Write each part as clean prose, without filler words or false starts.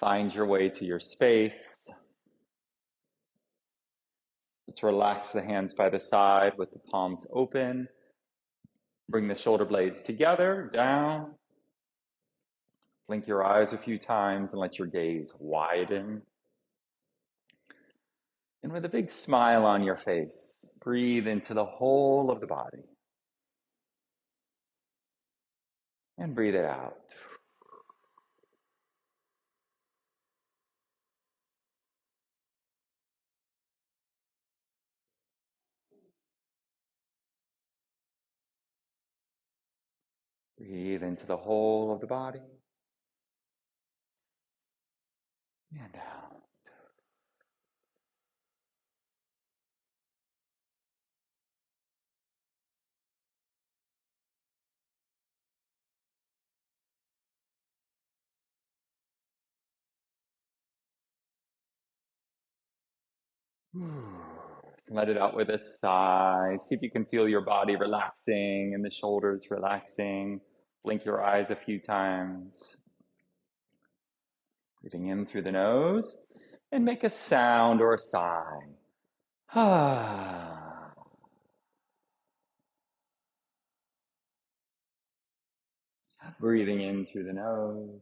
Find your way to your space. Let's relax the hands by the side with the palms open. Bring the shoulder blades together, down. Blink your eyes a few times and let your gaze widen. And with a big smile on your face, breathe into the whole of the body. And breathe it out. Breathe into the whole of the body. And out. Let it out with a sigh. See if you can feel your body relaxing and the shoulders relaxing. Blink your eyes a few times. Breathing in through the nose and make a sound or a sigh. Breathing in through the nose.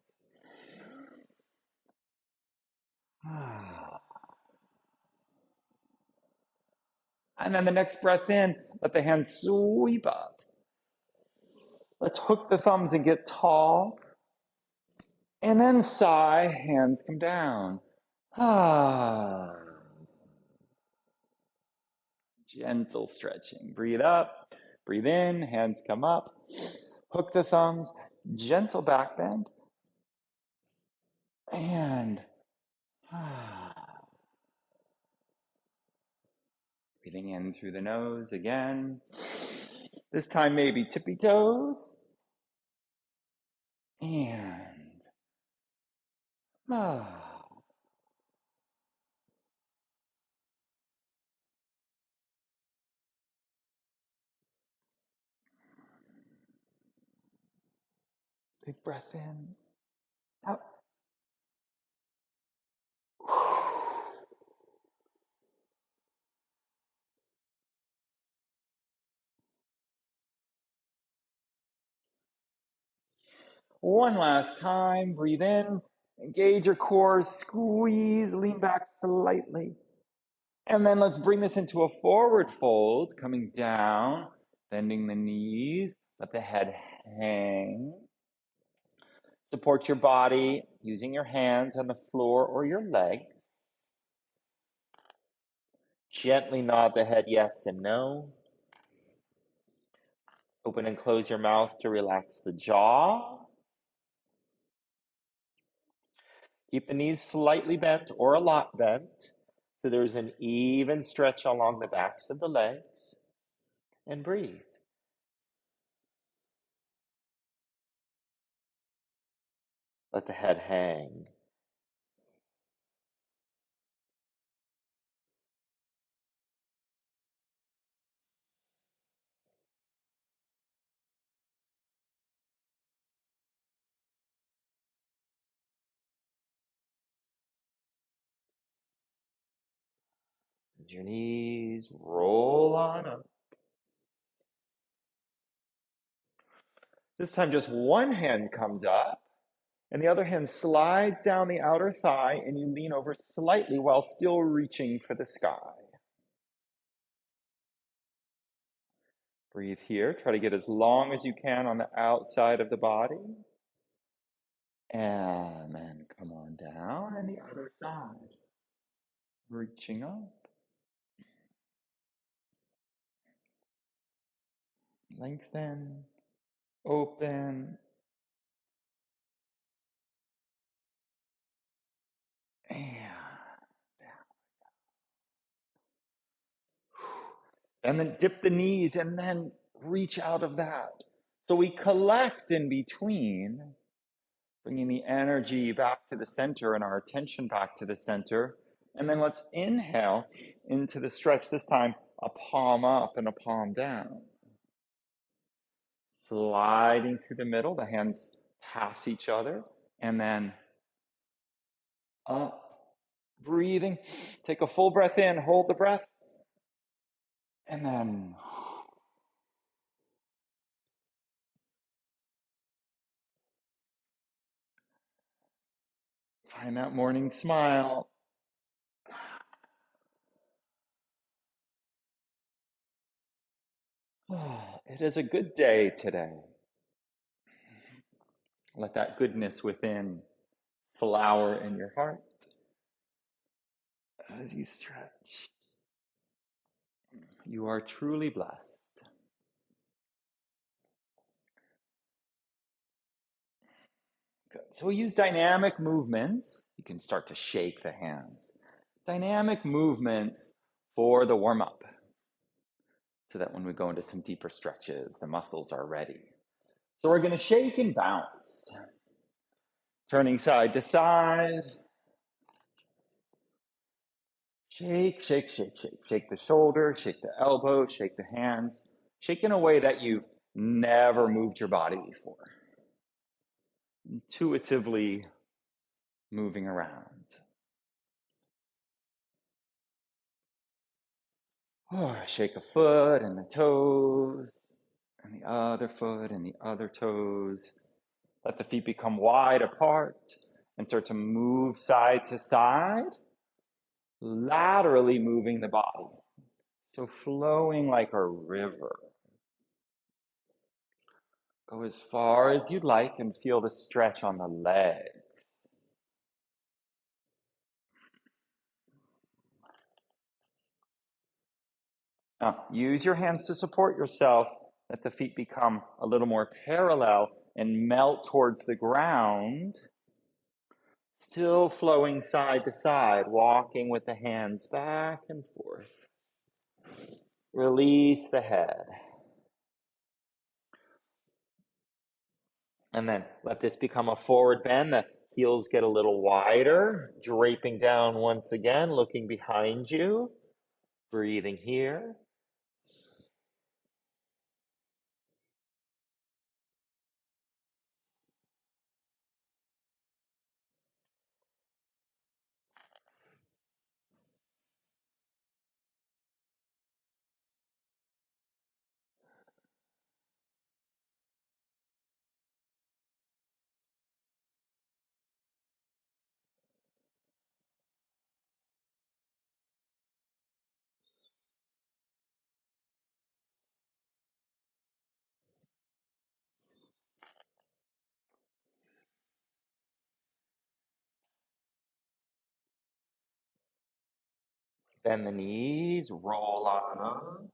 And then the next breath in, let the hands sweep up. Let's hook the thumbs and get tall. And then sigh, hands come down. Gentle stretching. Breathe up, breathe in, hands come up. Hook the thumbs, gentle back bend. And breathing in through the nose again. This time maybe tippy toes. And big breath in, out. One last time, breathe in, engage your core, squeeze, lean back slightly. And then let's bring this into a forward fold, coming down, bending the knees, let the head hang. Support your body using your hands on the floor or your legs. Gently nod the head yes and no. Open and close your mouth to relax the jaw. Keep the knees slightly bent or a lot bent, so there's an even stretch along the backs of the legs. And breathe. Let the head hang. Bend your knees, roll on up. This time just one hand comes up and the other hand slides down the outer thigh and you lean over slightly while still reaching for the sky. Breathe here. Try to get as long as you can on the outside of the body. And then come on down and the other side. Reaching up. Lengthen. Open. And and then dip the knees and then reach out of that. So we collect in between, bringing the energy back to the center and our attention back to the center. And then let's inhale into the stretch, this time a palm up and a palm down. Sliding through the middle, the hands pass each other, and then up, breathing. Take a full breath in, hold the breath, and then find that morning smile. It is a good day today. Let that goodness within flower in your heart as you stretch. You are truly blessed. Good. So we use dynamic movements. You can start to shake the hands. Dynamic movements for the warm up so that when we go into some deeper stretches, the muscles are ready. So we're going to shake and bounce, turning side to side. Shake, shake, shake, shake. Shake the shoulder, shake the elbow, shake the hands. Shake in a way that you've never moved your body before. Intuitively moving around. Oh, shake a foot and the toes, and the other foot and the other toes. Let the feet become wide apart and start to move side to side, laterally moving the body. So flowing like a river. Go as far as you'd like and feel the stretch on the leg. Now, use your hands to support yourself. Let the feet become a little more parallel and melt towards the ground. Still flowing side to side, walking with the hands back and forth. Release the head. And then let this become a forward bend. The heels get a little wider, draping down once again, looking behind you. Breathing here. Bend the knees, roll on up.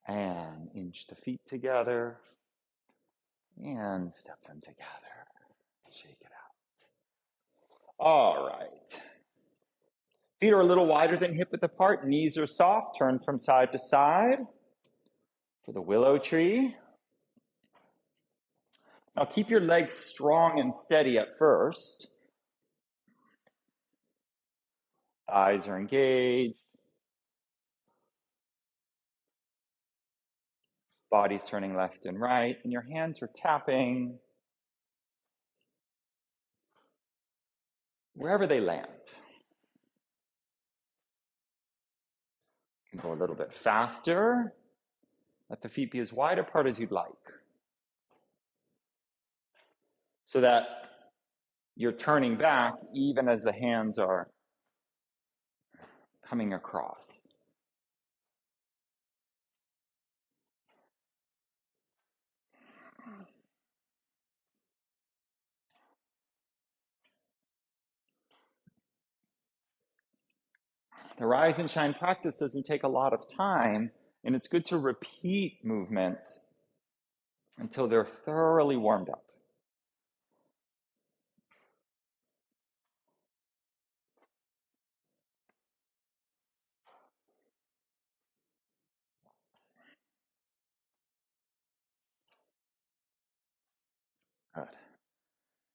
And inch the feet together and step them together. Shake it out. All right. Feet are a little wider than hip width apart. Knees are soft. Turn from side to side for the willow tree. Now keep your legs strong and steady at first. Eyes are engaged. Body's turning left and right. And your hands are tapping wherever they land. You can go a little bit faster. Let the feet be as wide apart as you'd like. So that you're turning back even as the hands are coming across. The rise and shine practice doesn't take a lot of time, and it's good to repeat movements until they're thoroughly warmed up. Good.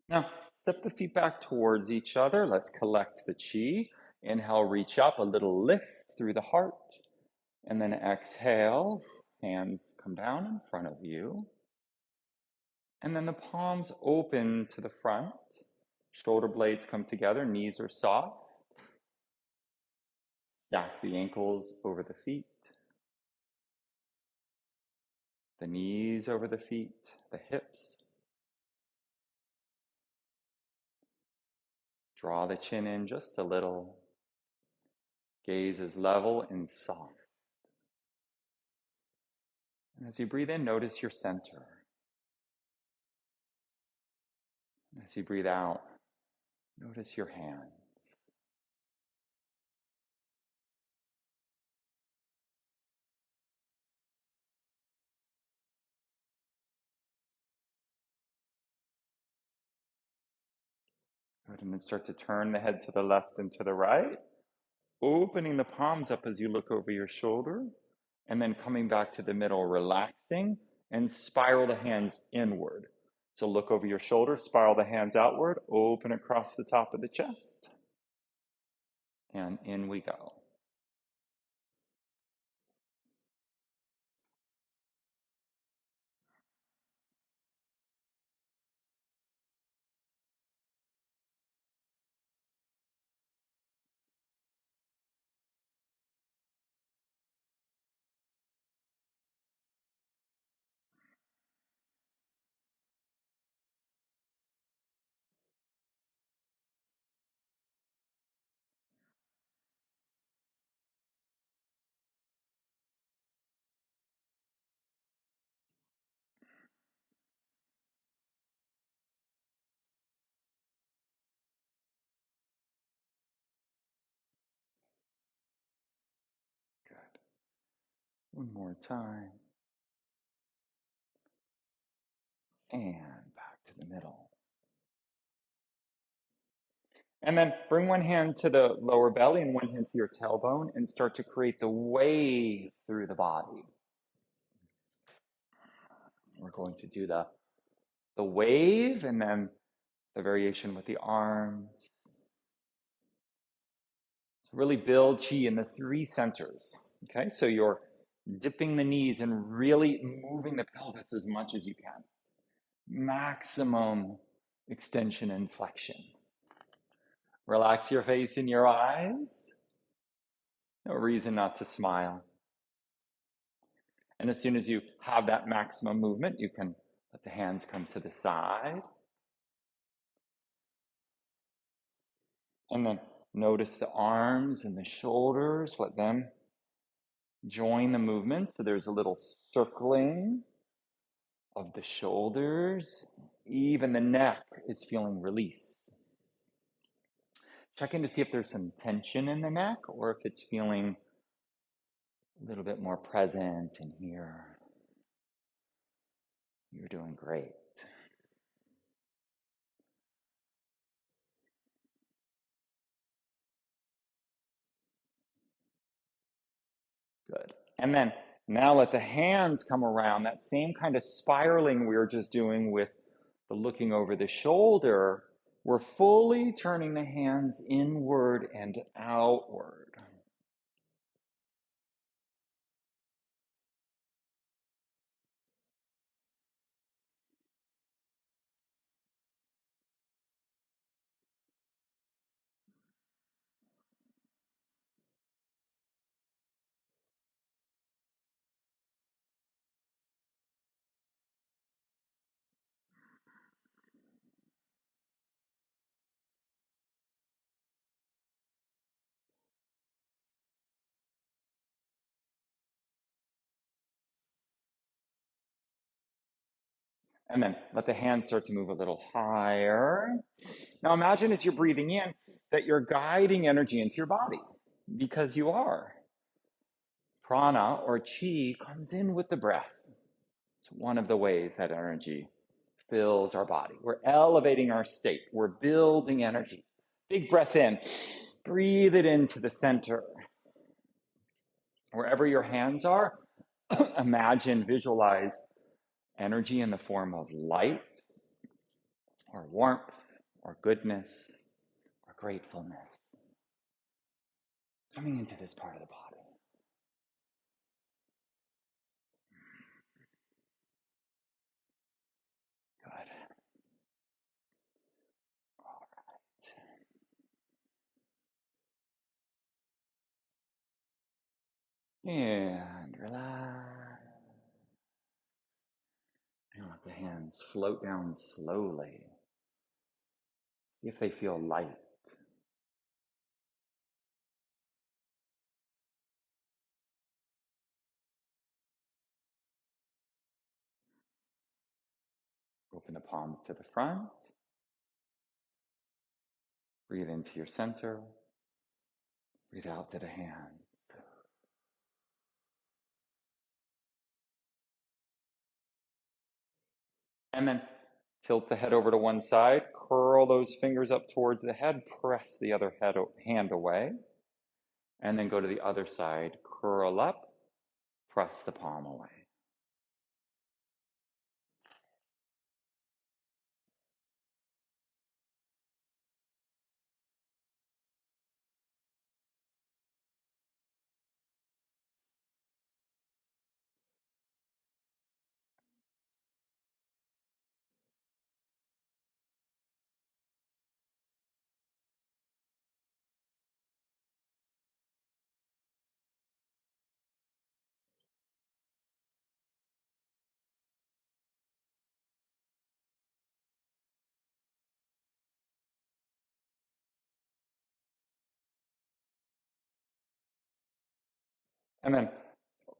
Now, step the feet back towards each other. Let's collect the chi. Inhale, reach up, a little lift through the heart. And then exhale, hands come down in front of you. And then the palms open to the front. Shoulder blades come together, knees are soft. Stack the ankles over the feet. The knees over the feet, the hips. Draw the chin in just a little. Gaze is level and soft. And as you breathe in, notice your center. And as you breathe out, notice your hands. Good, and then start to turn the head to the left and to the right, opening the palms up as you look over your shoulder, and then coming back to the middle, relaxing, and spiral the hands inward. So look over your shoulder, spiral the hands outward, open across the top of the chest, and in we go. Good. One more time. And back to the middle. And then bring one hand to the lower belly and one hand to your tailbone and start to create the wave through the body. We're going to do the wave and then the variation with the arms. So really build chi in the three centers. Okay, so you're dipping the knees and really moving the pelvis as much as you can. Maximum extension and flexion. Relax your face and your eyes. No reason not to smile. And as soon as you have that maximum movement, you can let the hands come to the side. And then notice the arms and the shoulders. Let them join the movement. So there's a little circling of the shoulders. Even the neck is feeling released. Check in to see if there's some tension in the neck or if it's feeling a little bit more present in here. You're doing great. Good. And then now let the hands come around. That same kind of spiraling we were just doing with the looking over the shoulder, we're fully turning the hands inward and outward. And then let the hands start to move a little higher. Now imagine as you're breathing in that you're guiding energy into your body, because you are. Prana or chi comes in with the breath. It's one of the ways that energy fills our body. We're elevating our state. We're building energy. Big breath in. Breathe it into the center. Wherever your hands are, imagine, visualize energy in the form of light or warmth or goodness or gratefulness. coming into this part of the body. Good. All right. And relax. And let the hands float down slowly. See if they feel light. Open the palms to the front. Breathe into your center. Breathe out to the hands. And then tilt the head over to one side. Curl those fingers up towards the head. Press the other hand away. And then go to the other side. Curl up. Press the palm away. And then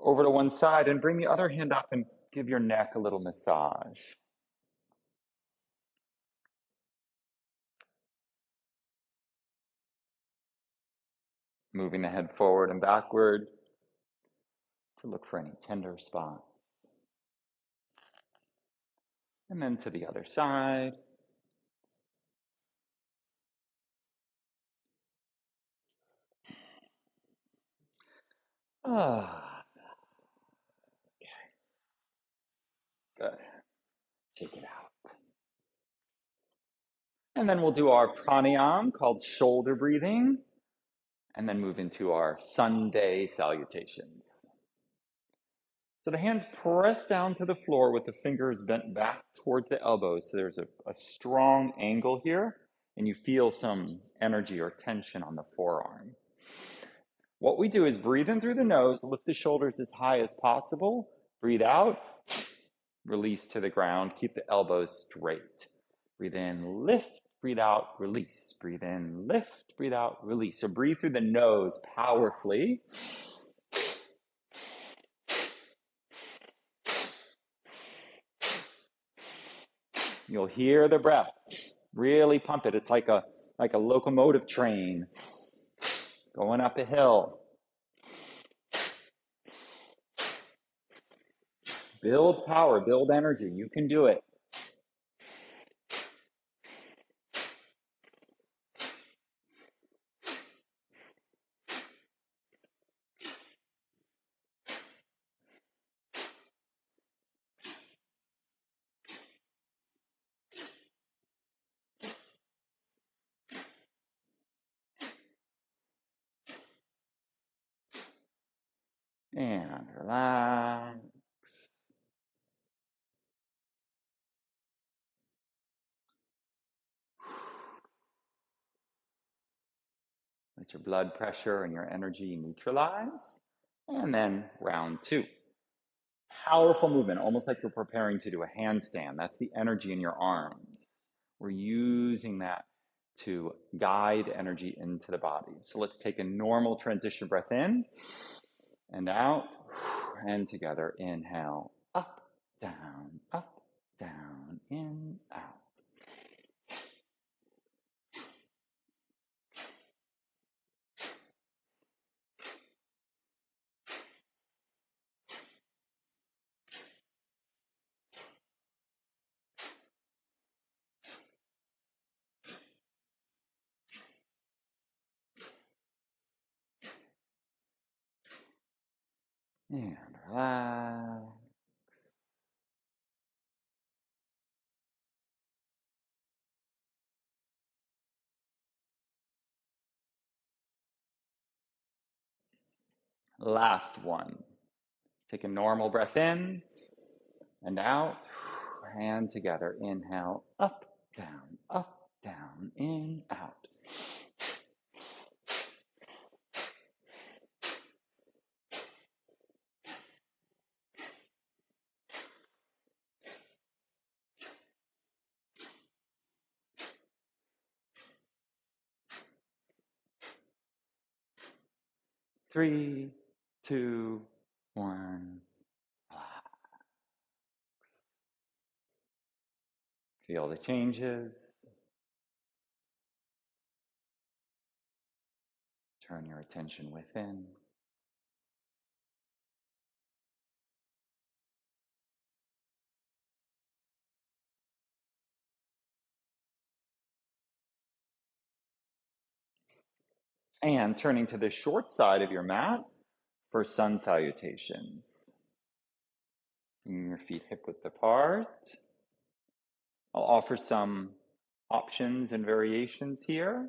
over to one side and bring the other hand up and give your neck a little massage. Moving the head forward and backward to look for any tender spots. And then to the other side. Ah, good. Shake it out. And then we'll do our pranayam called shoulder breathing, and then move into our Sunday salutations. So the hands press down to the floor with the fingers bent back towards the elbows. So there's a strong angle here, and you feel some energy or tension on the forearm. What we do is breathe in through the nose, lift the shoulders as high as possible, breathe out, release to the ground, keep the elbows straight. Breathe in, lift, breathe out, release. Breathe in, lift, breathe out, release. So breathe through the nose powerfully. You'll hear the breath. Really pump it. It's like a locomotive train going up a hill. Build power, build energy. You can do it. And relax. Let your blood pressure and your energy neutralize. And then round two. Powerful movement, almost like you're preparing to do a handstand. That's the energy in your arms. We're using that to guide energy into the body. So let's take a normal transition breath in and out and together. Inhale, up, down, in, out. And relax. Last one. Take a normal breath in and out. Hand together. Inhale, up, down, in, out. Three, two, one. Feel the changes. Turn your attention within. And turning to the short side of your mat for sun salutations. Bringing your feet hip width apart. I'll offer some options and variations here.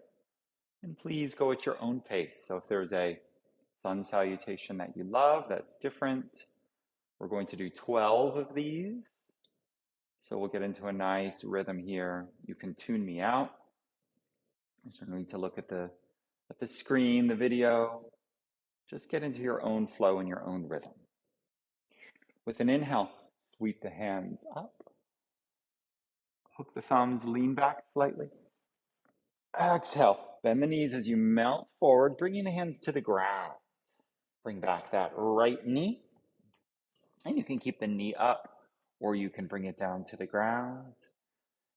And please go at your own pace. So if there's a sun salutation that you love, that's different. We're going to do 12 of these. So we'll get into a nice rhythm here. You can tune me out. You don't need to look at the screen, the video. Just get into your own flow and your own rhythm. With an inhale, sweep the hands up. Hook the thumbs, lean back slightly. Exhale, bend the knees as you melt forward, bringing the hands to the ground. Bring back that right knee. And you can keep the knee up, or you can bring it down to the ground.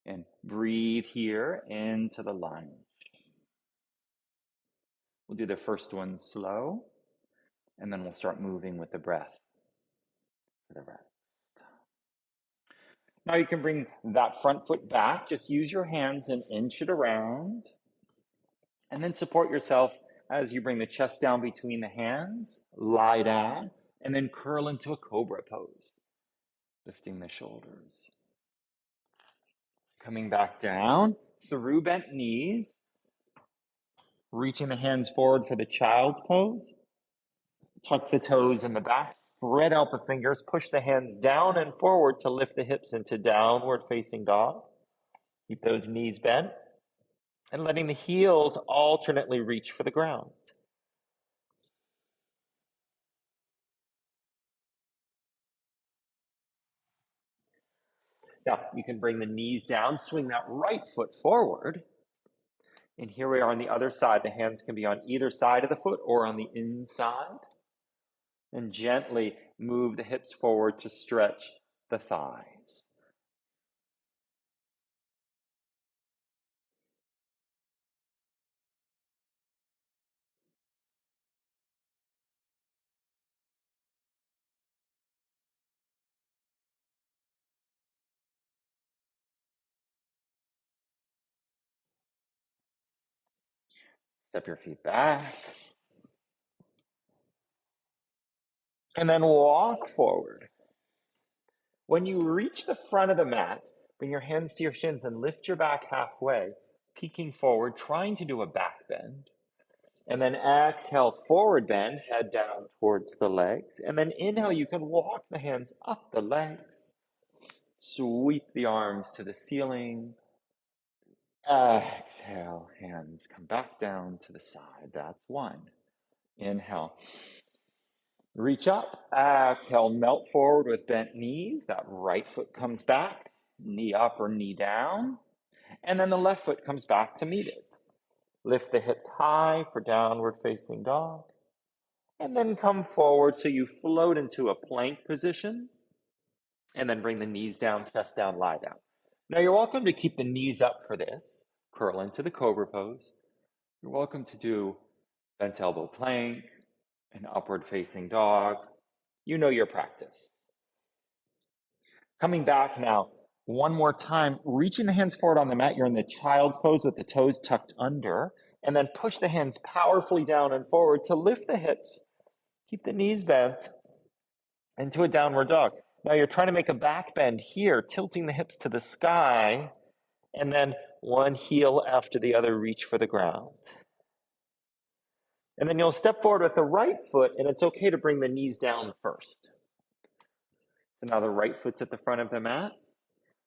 And breathe here into the lunge. We'll do the first one slow, and then we'll start moving with the breath for the rest. Now you can bring that front foot back. Just use your hands and inch it around. And then support yourself as you bring the chest down between the hands. Lie down, and then curl into a cobra pose. Lifting the shoulders. Coming back down through bent knees. Reaching the hands forward for the child's pose. Tuck the toes in the back. Spread out the fingers. Push the hands down and forward to lift the hips into downward facing dog. Keep those knees bent. And letting the heels alternately reach for the ground. Now, you can bring the knees down, swing that right foot forward. And here we are on the other side. The hands can be on either side of the foot or on the inside. And gently move the hips forward to stretch the thighs. Step your feet back. And then walk forward. When you reach the front of the mat, bring your hands to your shins and lift your back halfway, peeking forward, trying to do a back bend. And then exhale, forward bend, head down towards the legs. And then inhale, you can walk the hands up the legs. Sweep the arms to the ceiling. Exhale, hands come back down to the side. That's one. Inhale. Reach up. Exhale, melt forward with bent knees. That right foot comes back. Knee up or knee down. And then the left foot comes back to meet it. Lift the hips high for downward facing dog. And then come forward so you float into a plank position. And then bring the knees down, chest down, lie down. Now you're welcome to keep the knees up for this. Curl into the cobra pose. You're welcome to do bent elbow plank, an upward facing dog. You know your practice. Coming back now, one more time, reaching the hands forward on the mat. You're in the child's pose with the toes tucked under. And then push the hands powerfully down and forward to lift the hips. Keep the knees bent into a downward dog. Now you're trying to make a back bend here, tilting the hips to the sky, and then one heel after the other reach for the ground. And then you'll step forward with the right foot, and it's okay to bring the knees down first. So now the right foot's at the front of the mat.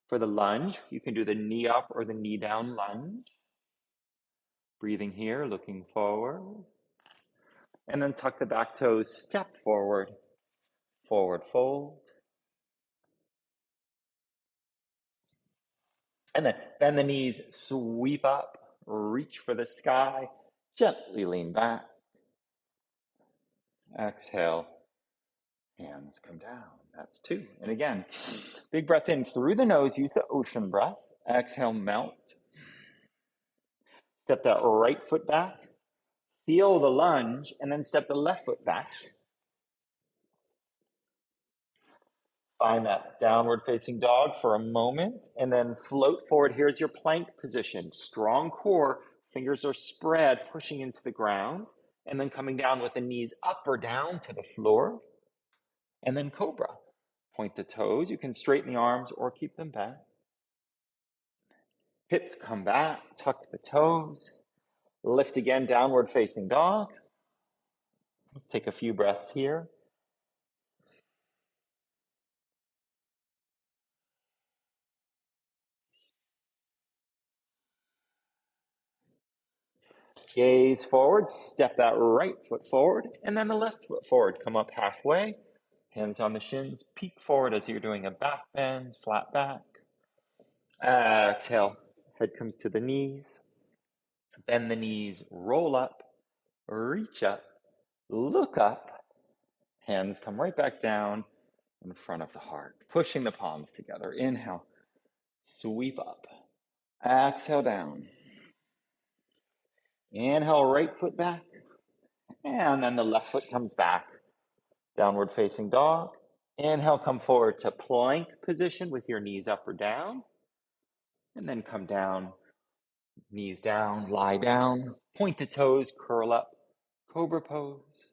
For the lunge, you can do the knee up or the knee down lunge. Breathing here, looking forward. And then tuck the back toes, step forward, forward fold. And then bend the knees, sweep up, reach for the sky, gently lean back. Exhale, hands come down. That's 2. And again, big breath in through the nose, use the ocean breath. Exhale, melt. Step that right foot back. Feel the lunge, and then step the left foot back. Find that downward facing dog for a moment, and then float forward. Here's your plank position. Strong core, fingers are spread, pushing into the ground, and then coming down with the knees up or down to the floor. And then cobra. Point the toes. You can straighten the arms or keep them back. Hips come back, tuck the toes. Lift again, downward facing dog. Take a few breaths here. Gaze forward, step that right foot forward, and then the left foot forward. Come up halfway, hands on the shins, peek forward as you're doing a back bend, flat back. Exhale, head comes to the knees. Bend the knees, roll up, reach up, look up. Hands come right back down in front of the heart, pushing the palms together. Inhale, sweep up. Exhale down. Inhale, right foot back. And then the left foot comes back. Downward facing dog. Inhale, come forward to plank position with your knees up or down. And then come down, knees down, lie down. Point the toes, curl up, cobra pose.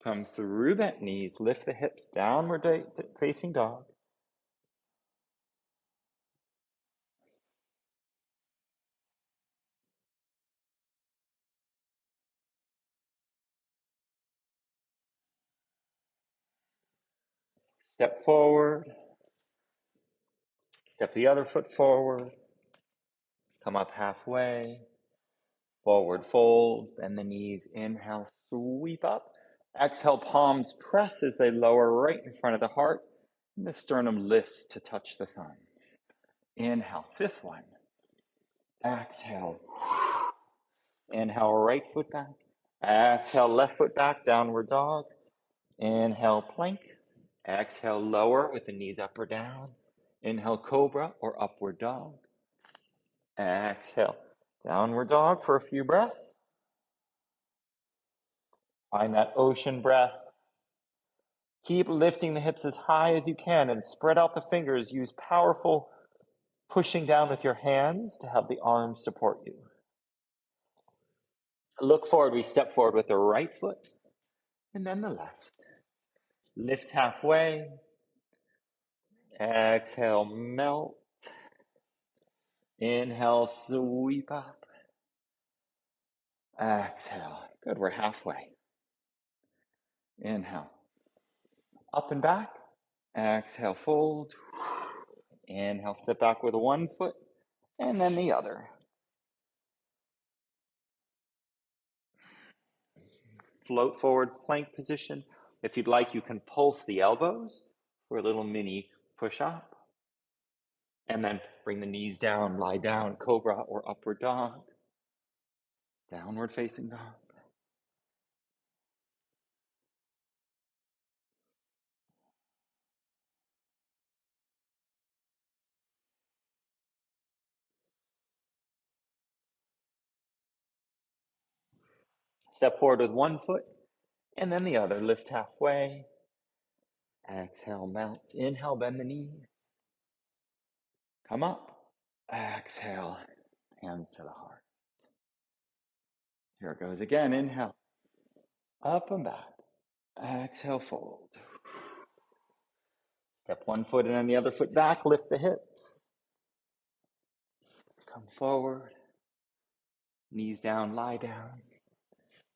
Come through bent knees, lift the hips, downward facing dog. Step forward. Step the other foot forward. Come up halfway. Forward fold, bend the knees. Inhale, sweep up. Exhale, palms press as they lower right in front of the heart. And the sternum lifts to touch the thumbs. Inhale, 5th one. Exhale. Inhale, right foot back. Exhale, left foot back, downward dog. Inhale, plank. Exhale, lower with the knees up or down. Inhale, cobra or upward dog. Exhale, downward dog for a few breaths. Find that ocean breath. Keep lifting the hips as high as you can and spread out the fingers. Use powerful pushing down with your hands to have the arms support you. Look forward. We step forward with the right foot and then the left. Lift halfway. Exhale, melt. Inhale, sweep up. Exhale. Good, we're halfway. Inhale. Up and back. Exhale, fold. Inhale, step back with one foot and then the other. Float forward, plank position. If you'd like, you can pulse the elbows for a little mini push-up. And then bring the knees down, lie down, cobra or upward dog. Downward facing dog. Step forward with one foot and then the other. Lift halfway. Exhale, melt. Inhale, bend the knees. Come up. Exhale, hands to the heart. Here it goes again. Inhale. Up and back. Exhale, fold. Step one foot and then the other foot back. Lift the hips. Come forward. Knees down, lie down.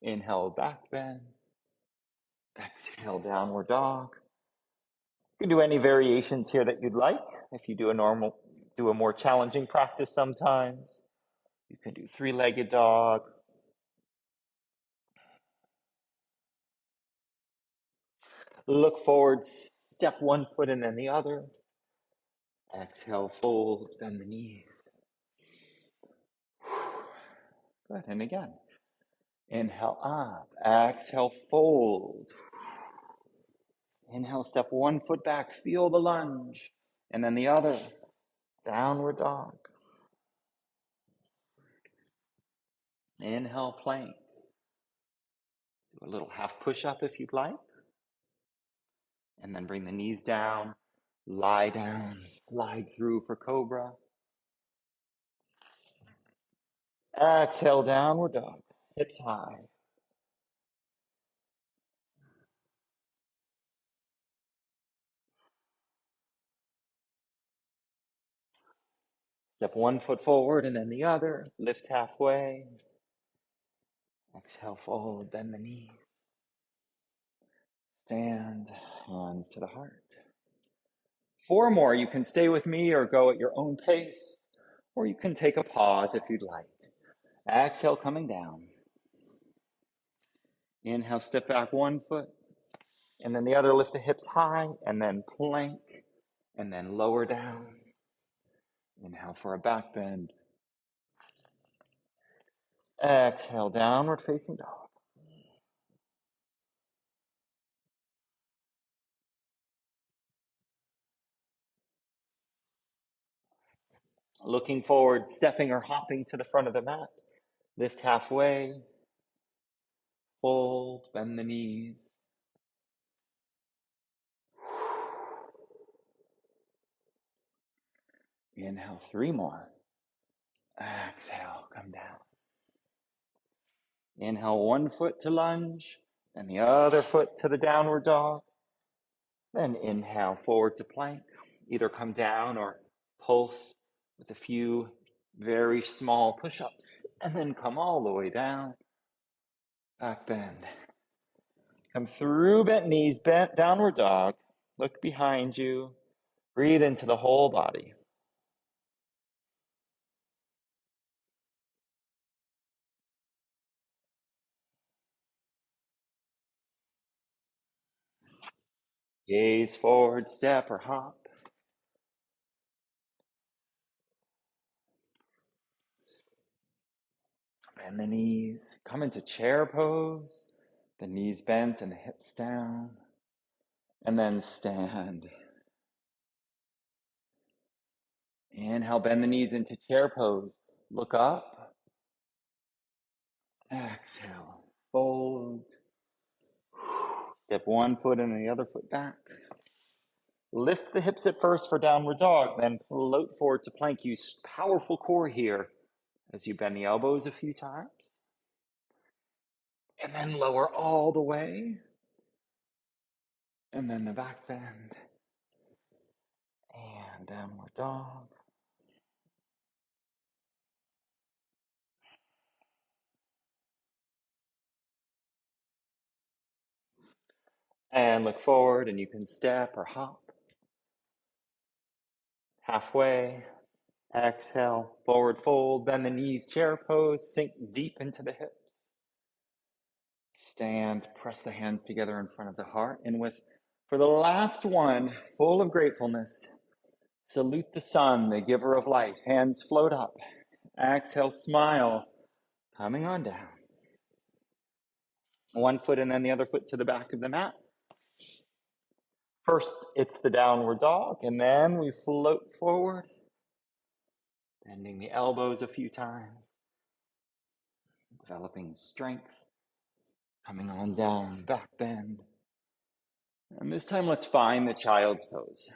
Inhale, back bend. Exhale, downward dog. You can do any variations here that you'd like. If you do a more challenging practice sometimes, you can do three-legged dog. Look forward, step one foot and then the other. Exhale, fold, bend the knees. Good, and again. Inhale up, exhale, fold. Inhale, step one foot back, feel the lunge. And then the other, downward dog. Inhale, plank. Do a little half push-up if you'd like. And then bring the knees down, lie down, slide through for cobra. Exhale, downward dog, hips high. Step one foot forward and then the other, lift halfway. Exhale, fold, bend the knees. Stand, hands to the heart. 4 more, you can stay with me or go at your own pace, or you can take a pause if you'd like. Exhale, coming down. Inhale, step back 1 foot, and then the other, lift the hips high, and then plank, and then lower down. Inhale for a back bend. Exhale, downward facing dog. Looking forward, stepping or hopping to the front of the mat. Lift halfway, fold, bend the knees. Inhale, 3 more. Exhale, come down. Inhale, 1 foot to lunge, and the other foot to the downward dog. Then inhale, forward to plank. Either come down or pulse with a few very small push-ups, and then come all the way down. Back bend. Come through bent knees, bent downward dog. Look behind you. Breathe into the whole body. Gaze forward, step or hop. Bend the knees. Come into chair pose. The knees bent and the hips down. And then stand. Inhale, bend the knees into chair pose. Look up. Exhale, fold. Step 1 foot and the other foot back. Lift the hips at first for downward dog, then float forward to plank. Use powerful core here as you bend the elbows a few times. And then lower all the way. And then the back bend. And downward dog. And look forward, and you can step or hop. Halfway. Exhale, forward fold, bend the knees, chair pose, sink deep into the hips. Stand, press the hands together in front of the heart, and for the last one, full of gratefulness, salute the sun, the giver of life. Hands float up. Exhale, smile, coming on down. 1 foot and then the other foot to the back of the mat. First, it's the downward dog, and then we float forward, bending the elbows a few times, developing strength, coming on down, back bend. And this time, let's find the child's pose.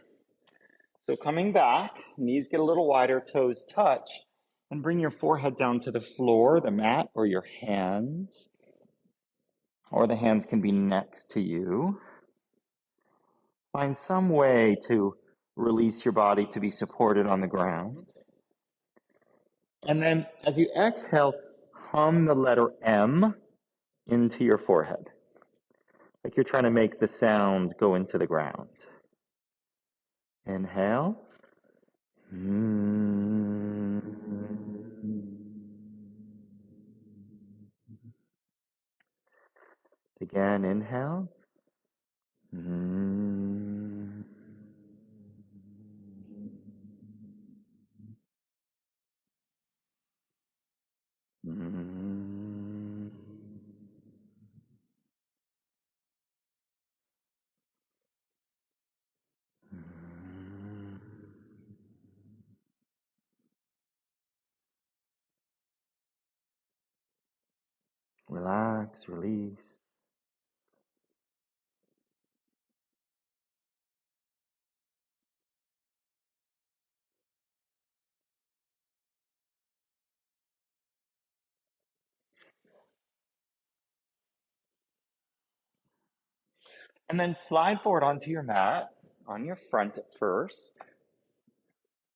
So coming back, knees get a little wider, toes touch, and bring your forehead down to the floor, the mat, or your hands. Or the hands can be next to you. Find some way to release your body to be supported on the ground. And then as you exhale, hum the letter M into your forehead, like you're trying to make the sound go into the ground. Inhale. Again, inhale. Relax, release. And then slide forward onto your mat, on your front at first,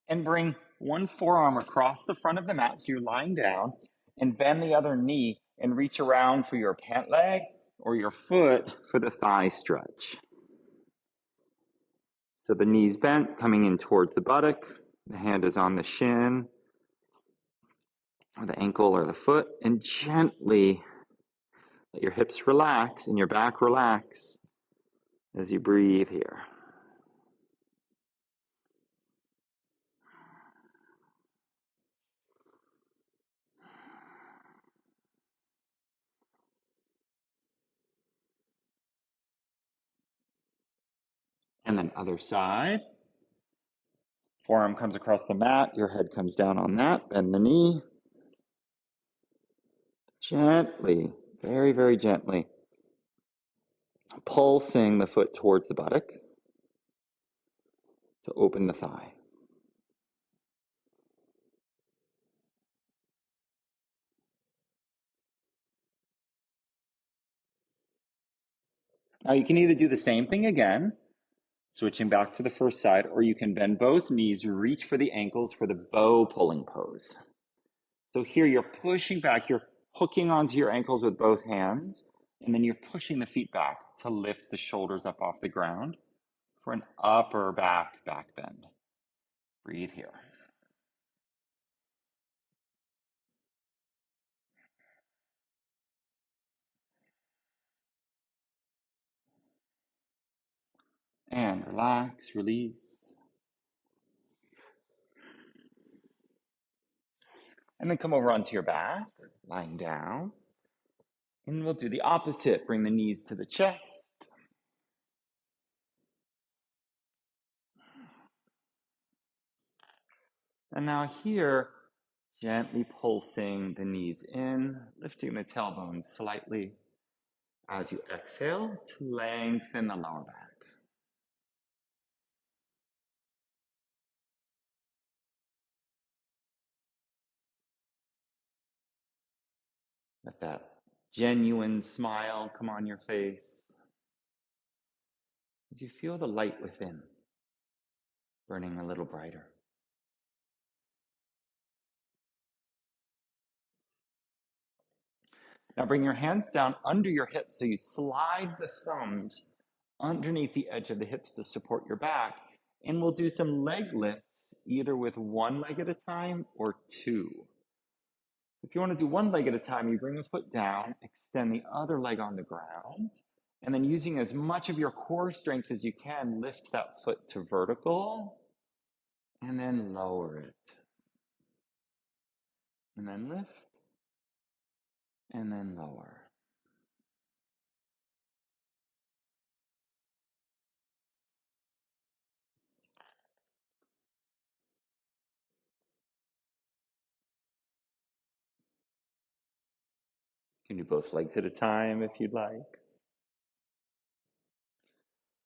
and bring one forearm across the front of the mat so you're lying down, and bend the other knee and reach around for your pant leg or your foot for the thigh stretch. So the knee's bent, coming in towards the buttock. The hand is on the shin or the ankle or the foot, and gently let your hips relax and your back relax as you breathe here. And then other side. Forearm comes across the mat, your head comes down on that, bend the knee. Gently, very, very gently, pulsing the foot towards the buttock to open the thigh. Now you can either do the same thing again, switching back to the first side, or you can bend both knees, reach for the ankles for the bow pulling pose. So here you're pushing back, you're hooking onto your ankles with both hands, and then you're pushing the feet back to lift the shoulders up off the ground for an upper back bend. Breathe here. And relax, release. And then come over onto your back, lying down. And we'll do the opposite. Bring the knees to the chest. And now here, gently pulsing the knees in, lifting the tailbone slightly as you exhale to lengthen the lower back. Let that genuine smile come on your face as you feel the light within burning a little brighter. Now bring your hands down under your hips so you slide the thumbs underneath the edge of the hips to support your back. And we'll do some leg lifts, either with one leg at a time or two. If you want to do one leg at a time, you bring a foot down, extend the other leg on the ground, and then using as much of your core strength as you can, lift that foot to vertical, and then lower it. And then lift, and then lower. You can do both legs at a time if you'd like.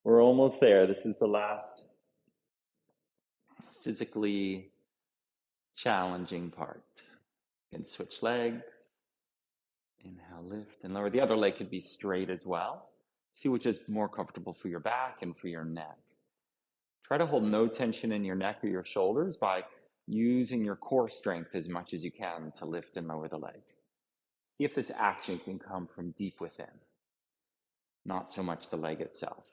We're almost there. This is the last physically challenging part. You can switch legs. Inhale, lift, and lower. The other leg could be straight as well. See which is more comfortable for your back and for your neck. Try to hold no tension in your neck or your shoulders by using your core strength as much as you can to lift and lower the leg. See if this action can come from deep within, not so much the leg itself.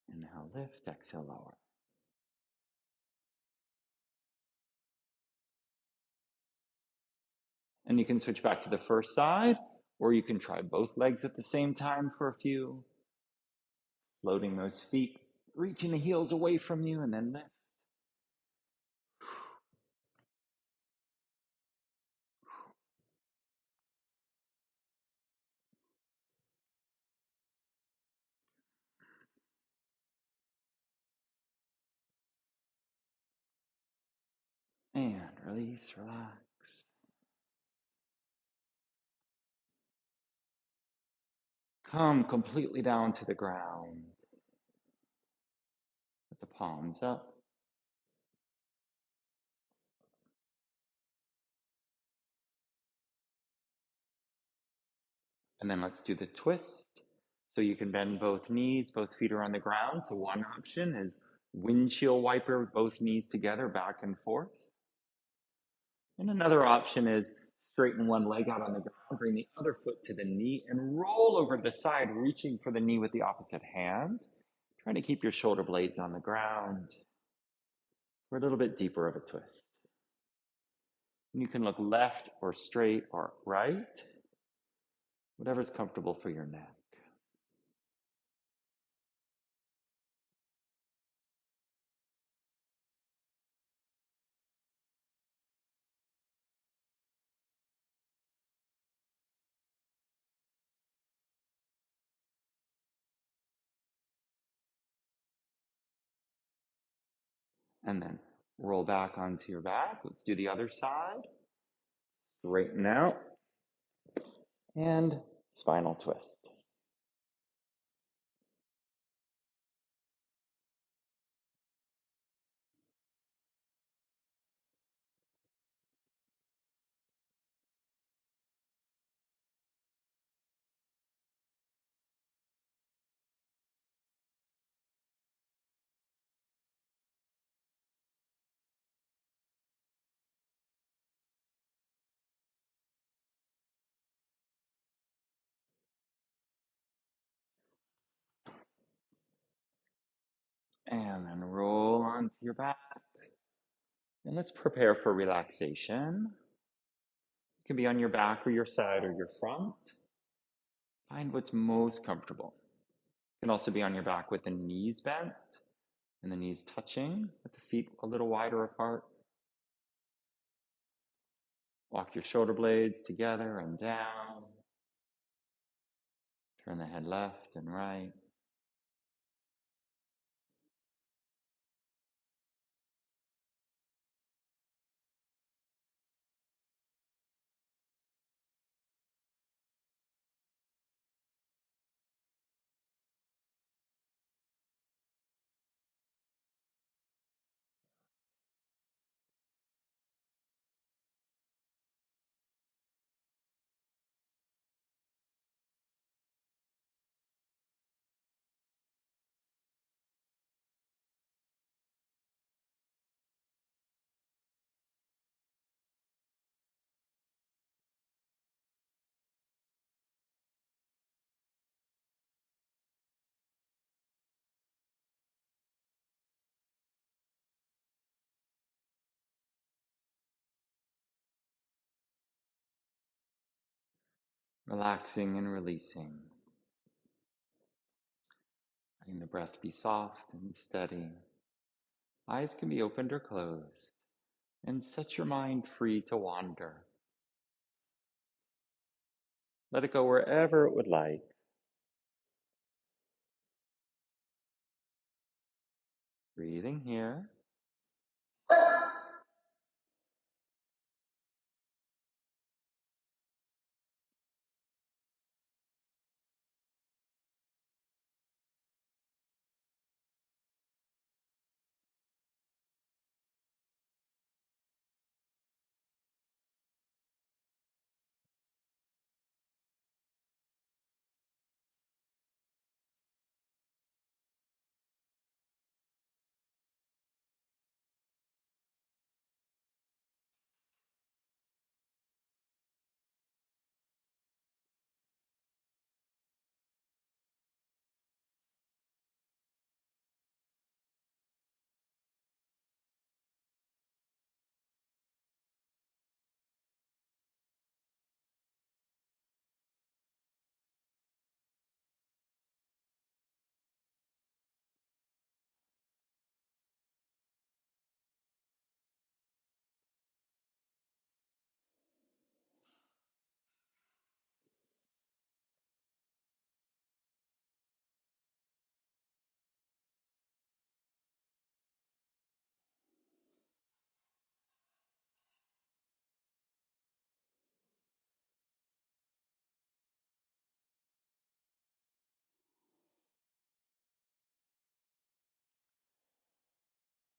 Inhale, lift, exhale, lower. And you can switch back to the first side, or you can try both legs at the same time for a few. Floating those feet, reaching the heels away from you, and then lift. And release, relax. Come completely down to the ground. With the palms up. And then let's do the twist. So you can bend both knees, both feet are on the ground. So one option is windshield wiper, both knees together, back and forth. And another option is straighten one leg out on the ground, bring the other foot to the knee, and roll over to the side, reaching for the knee with the opposite hand. Trying to keep your shoulder blades on the ground for a little bit deeper of a twist. And you can look left or straight or right, whatever's comfortable for your neck. And then roll back onto your back. Let's do the other side. Straighten out. And spinal twist. And then roll onto your back. And let's prepare for relaxation. You can be on your back or your side or your front. Find what's most comfortable. You can also be on your back with the knees bent and the knees touching, with the feet a little wider apart. Walk your shoulder blades together and down. Turn the head left and right. Relaxing and releasing. Letting the breath be soft and steady. Eyes can be opened or closed. And set your mind free to wander. Let it go wherever it would like. Breathing here.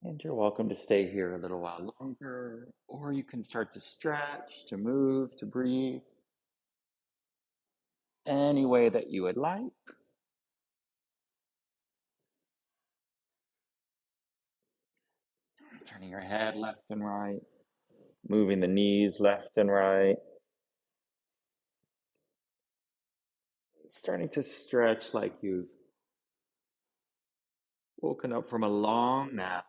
And you're welcome to stay here a little while longer, or you can start to stretch, to move, to breathe, any way that you would like. Turning your head left and right, moving the knees left and right, starting to stretch like you've woken up from a long nap.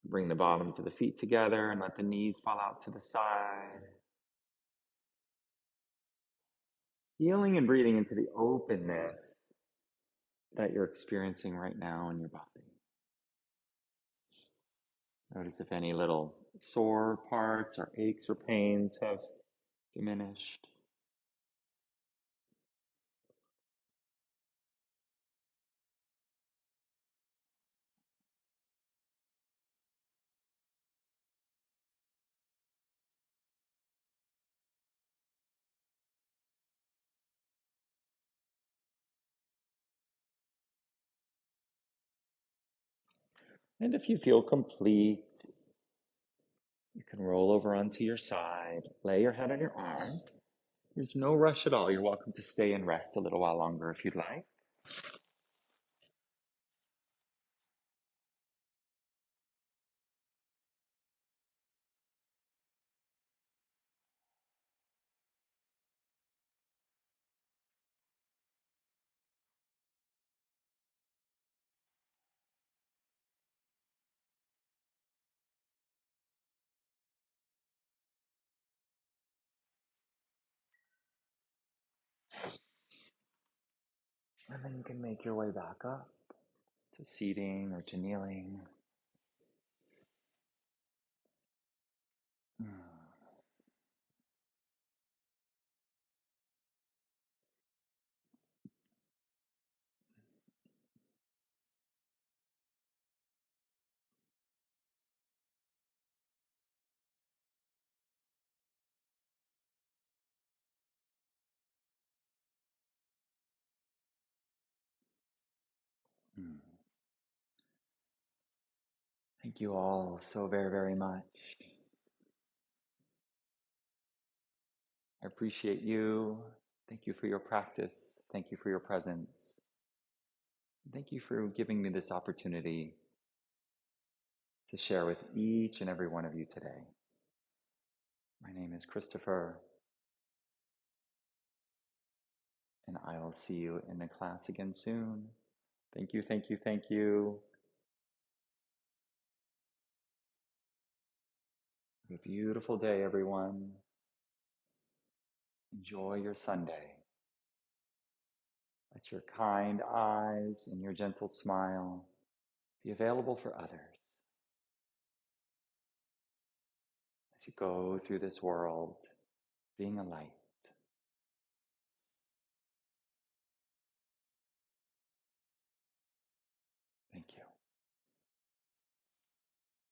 Bring the bottoms of the feet together and let the knees fall out to the side. Feeling and breathing into the openness that you're experiencing right now in your body. Notice if any little sore parts or aches or pains have diminished. And if you feel complete, you can roll over onto your side, lay your head on your arm. There's no rush at all. You're welcome to stay and rest a little while longer if you'd like. And then you can make your way back up to seating or to kneeling. Mm. Mm. Thank you all so very, very much. I appreciate you. Thank you for your practice. Thank you for your presence. Thank you for giving me this opportunity to share with each and every one of you today. My name is Christopher, and I will see you in the class again soon. Thank you, thank you, thank you. Have a beautiful day, everyone. Enjoy your Sunday. Let your kind eyes and your gentle smile be available for others as you go through this world being a light.